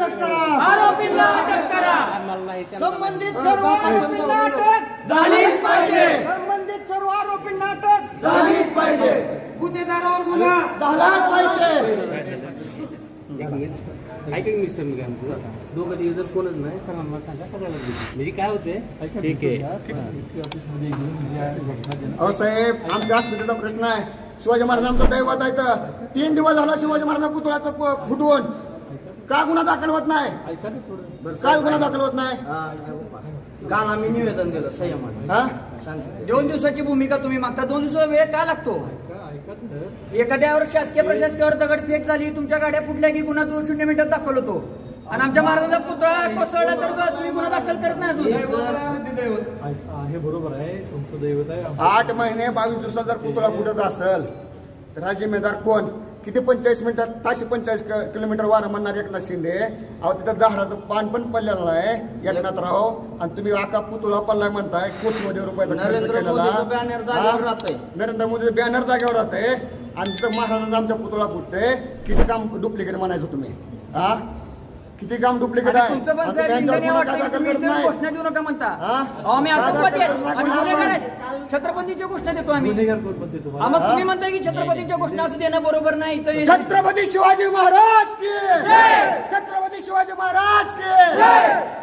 अटक करा, आरोपींना अटक करा, संबंधित सर्व आरोपींना अटक झालीच पाहिजे, संबंधित सर्व आरोपींना अटक झालीच पाहिजे, गुन्हेगारावर गुन्हा झालाच पाहिजे. ऐका मी सर, मी काय म्हणतो, दोघं जर कोणच नाही सर्वांना सांगा, सगळ्याला म्हणजे काय होते. ठीक आहे. अहो साहेब, आमच्या हॉस्पिटलचा प्रश्न आहे. शिवाजी महाराज आमचं दैवत आहे. 3 दिवस झाला शिवाजी महाराजांचा पुतळाचं फुटवून का गुन्हा दाखल होत नाही? काय गुन्हा दाखल होत नाही? काल आम्ही निवेदन दिलं संयमाने. 2 दिवसाची भूमिका तुम्ही मागता, 2 दिवसाचा वेळ का लागतो? एखाद्यावर शासकीय प्रशासकीय दगडफेक झाली, तुमच्या गाड्या फुटल्या की गुन्हा 2-0 मिनिटात दाखल होतो, आणि आमच्या महाराजांचा पुतळा कोसळला तर तुम्ही गुन्हा दाखल करत नाही अजून. हे बरोबर आहे, तुमचं दैवत आहे. 8 महिने 22 दिवसात जर पुतळा फुटत असेल तर हा जिम्मेदार कोण? किती 45 मिनिटात 45 किलोमीटर वारं म्हणणार एकनाथ शिंदे. अहो तिथं झाडाचं पान पण पडलेलं आहे एकनाथराव, आणि तुम्ही आका पुतळा पडलाय म्हणताय. कोटीमध्ये रुपयाचा खर्च केलेला नरेंद्र मोदी बॅनर जागेवर राहते, आणि तिथं महाराजांचा आमच्या पुतळा फुटते. किती काम डुप्लिकेट म्हणायचं तुम्ही? हा, किती काम डुप्लिकेट आहे? घोषणा देऊ नका म्हणता. छत्रपतीच्या घोषणा देतो आम्ही. मग तुम्ही म्हणताय की छत्रपतीच्या घोषणा असं देणं बरोबर नाही. छत्रपती शिवाजी महाराज की, छत्रपती शिवाजी महाराज की.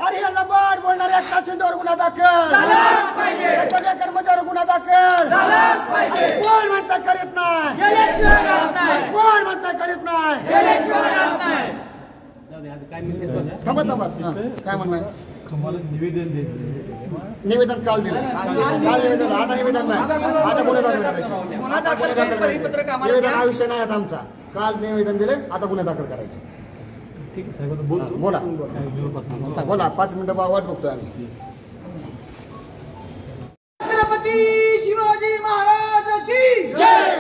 अरे यांना बाड बोलणारे एकनाथ शिंदेवर गुन्हा दाखल, सगळ्या कर्मचाऱ्यावर गुन्हा दाखल. कोण म्हणता करीत नाही? कोण म्हणता करीत नाही? थांबा थांबा, काय म्हणणार? तुम्हाला निवेदन देत निवेदन काल दिलं, काल निवेदन, आता निवेदन नाही, आता गुन्हे दाखल करायचे. निवेदन हा विषय नाही आता आमचा. काल निवेदन दिले, आता गुन्हे दाखल करायचे. ठीक आहे साहेब, बोला बोला, 5 मिनिटं वाट बघतोय आम्ही. छत्रपती शिवाजी महाराज की जय.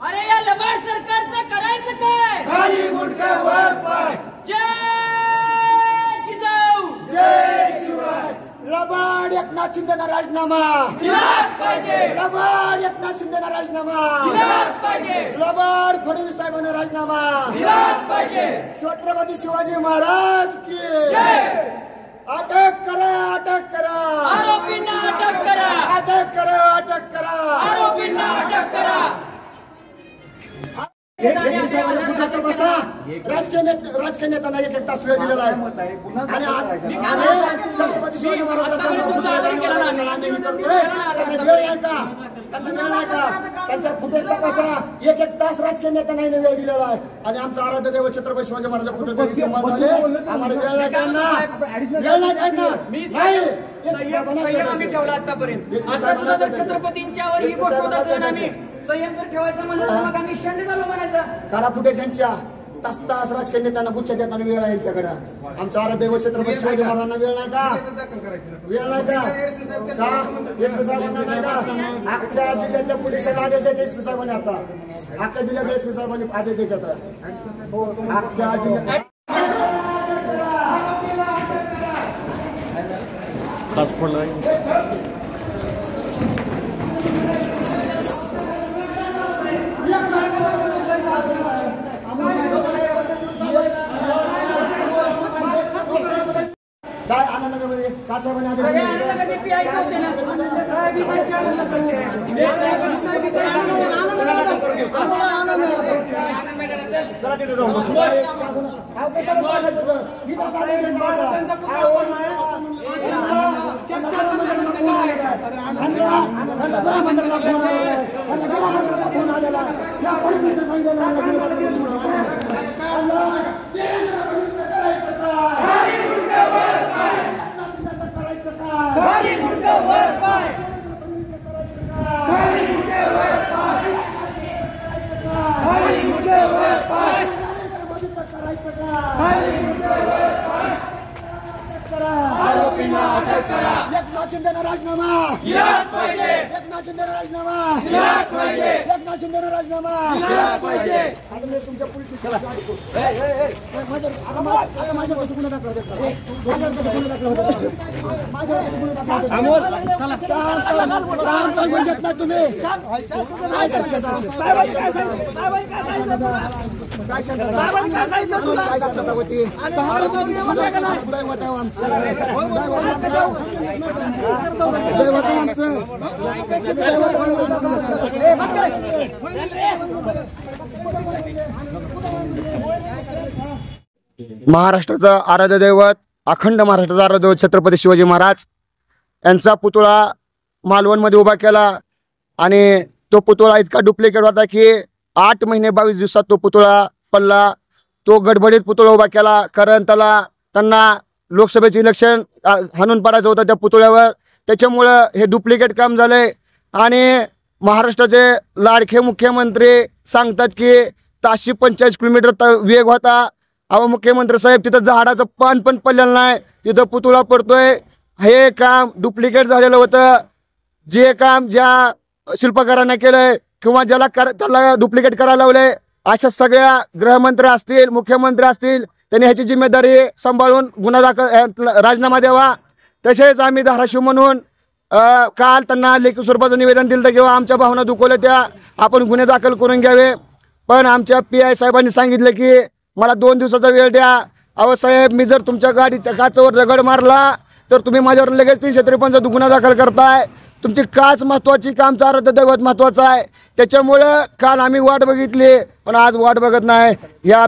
अरे या लबाड सरकारचं करायचं काय? खाली मुंडका वर पाय. जय जिजाऊ, जय शिवाय. लबाड एकनाथ शिंदेना राजीनामा दिलाच पाहिजे, लबाड एकनाथ शिंदेना राजीनामा दिलाच पाहिजे, लबाड फडणवीस साहेबांना राजीनामा दिलाच पाहिजे. छत्रपती शिवाजी महाराज की जय. अटक करा, अटक करा, आरोपींना अटक करा, अटक करा, अटक करा, आरोपींना अटक करा. बसा. राजकीय नेत्यांना 1-1 तास वेळ दिलेला आहे, आणि छत्रपती शिवाजी महाराजांचा वेळ आहे का? त्यांना वेळ आहे का? त्यांच्या फुटेज तपासा. 1-1 तास राजकीय नेत्यांना वेळ दिलेला आहे, आणि आमचा आराध्य देव छत्रपती शिवाजी महाराजांचा फुटेज आम्हाला वेळ नाही त्यांना, वेळ नाही त्यांना. आम्ही ठेवला आतापर्यंत. आता सुद्धा जर छत्रपतींच्यावर ही गोष्ट होत असेल, आम्ही संयम जर ठेवायचं म्हणलं तर मग आम्ही शंड झालो म्हणायचं. काढा फुटेज यांच्या. तास तास राजकीय नेत्यांना गुच्छ देताना वेळ आहे यांच्याकडे. आमच्या आराध्य देव छत्रपती शिवाजी महाराजांना वेळ नाही का? वेळ नाही का? एसपी साहेबांना नाही का? अख्ख्या जिल्ह्यातल्या पोलिसांना आदेश द्यायचे एसपी साहेबांनी. आता अख्ख्या जिल्ह्यात एसपी साहेबांनी आदेश द्यायचे. आता अख्ख्या जिल्ह्यात काय आनंदनगरमध्ये का साहेबांनी आदेश एकनाथ शिंदेना राजीनामा दिलाच पाहिजे, एकनाथ शिंदेना राजीनामा दिलाच पाहिजे, एकनाथ शिंदेना राजीनामा दिलाच पाहिजे. आता मी तुमच्या पोलीस चला आता माझ्या कसं गुन्हा दाखल होता, माझ्यावर कसं गुन्हा दाखल होता, माझ्यावर कसं गुन्हा दाखल होता. तुम्ही काय शांतता काय शांतता होती दैवत आहे आमचं दैवत आहे आमचं महाराष्ट्राचं आराध्य दैवत अखंड महाराष्ट्राचा आराध्य दैवत छत्रपती शिवाजी महाराज यांचा पुतळा मालवणमध्ये उभा केला आणि तो पुतळा इतका डुप्लिकेट होता की 8 महिने 22 दिवसात तो पुतळा पडला. तो गडबडीत पुतळा उभा केला कारण त्यांना लोकसभेचे इलेक्शन हाणून पाडायचं होतं त्या पुतळ्यावर. त्याच्यामुळं हे डुप्लिकेट काम झालंय आणि महाराष्ट्राचे लाडके मुख्यमंत्री सांगतात की ताशी 45 किलोमीटर वेग होता. अहो मुख्यमंत्री साहेब तिथं झाडाचं पान पण पडलेलं नाही, तिथं पुतळा पडतोय. हे काम डुप्लिकेट झालेलं होतं. जे काम ज्या शिल्पकारांना केलंय किंवा ज्याला त्याला डुप्लिकेट करायला लावलंय अशा सगळ्या गृहमंत्री असतील मुख्यमंत्री असतील त्यांनी ह्याची जिम्मेदारी सांभाळून गुन्हा दाखल राजीनामा द्यावा. तसेच आम्ही धाराशिव म्हणून काल त्यांना लेखी स्वरूपाचं निवेदन दिलं किंवा आमच्या भावना दुखवल्या त्या आपण गुन्हे दाखल करून घ्यावे. पण आमच्या PI साहेबांनी सांगितलं की मला 2 दिवसाचा वेळ द्या. अहो साहेब मी जर तुमच्या गाडीच्या काचावर दगड मारला तर तुम्ही माझ्यावर लगेच 353 गुन्हा दाखल करताय. तुमची काच महत्त्वाची का आमचं आराध्य दैवत महत्त्वाचं आहे. त्याच्यामुळं काल आम्ही वाट बघितली पण आज वाट बघत नाही. ह्या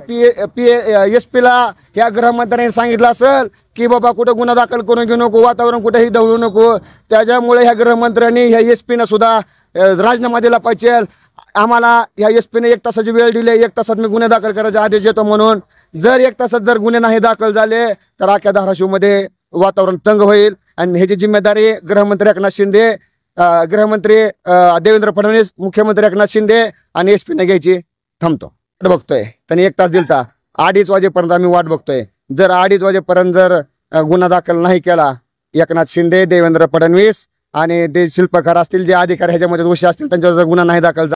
SP ला ह्या गृहमंत्र्यांनी सांगितलं असेल की बाबा कुठं गुन्हा दाखल करून घेऊ नको, वातावरण कुठेही ढवळू नको. त्याच्यामुळे ह्या गृहमंत्र्यांनी ह्या SP न सुद्धा राजीनामा दिला पाहिजे. आम्हाला ह्या SP ने 1 तासाची वेळ दिली. 1 तासात मी गुन्हे दाखल करायचे आदेश देतो म्हणून. जर 1 तासात जर गुन्हे नाही दाखल झाले तर अख्ख्या धाराशिवमध्ये वातावरण तंग होईल आणि ह्याची जिम्मेदारी गृहमंत्री एकनाथ शिंदे, गृहमंत्री देवेंद्र फडणवीस, मुख्यमंत्री एकनाथ शिंदे आणि SP ने घ्यायची. थांबतो बघतोय त्यांनी 1 तास दिलता. 2:30 वाजेपर्यंत आम्ही वाट बघतोय. जर 2:30 वाजेपर्यंत जर गुन्हा दाखल नाही केला एकनाथ शिंदे, देवेंद्र फडणवीस आणि ते शिल्पकार असतील जे अधिकारी ह्याच्यामध्ये दोषी असतील त्यांच्यावर जर गुन्हा नाही दाखल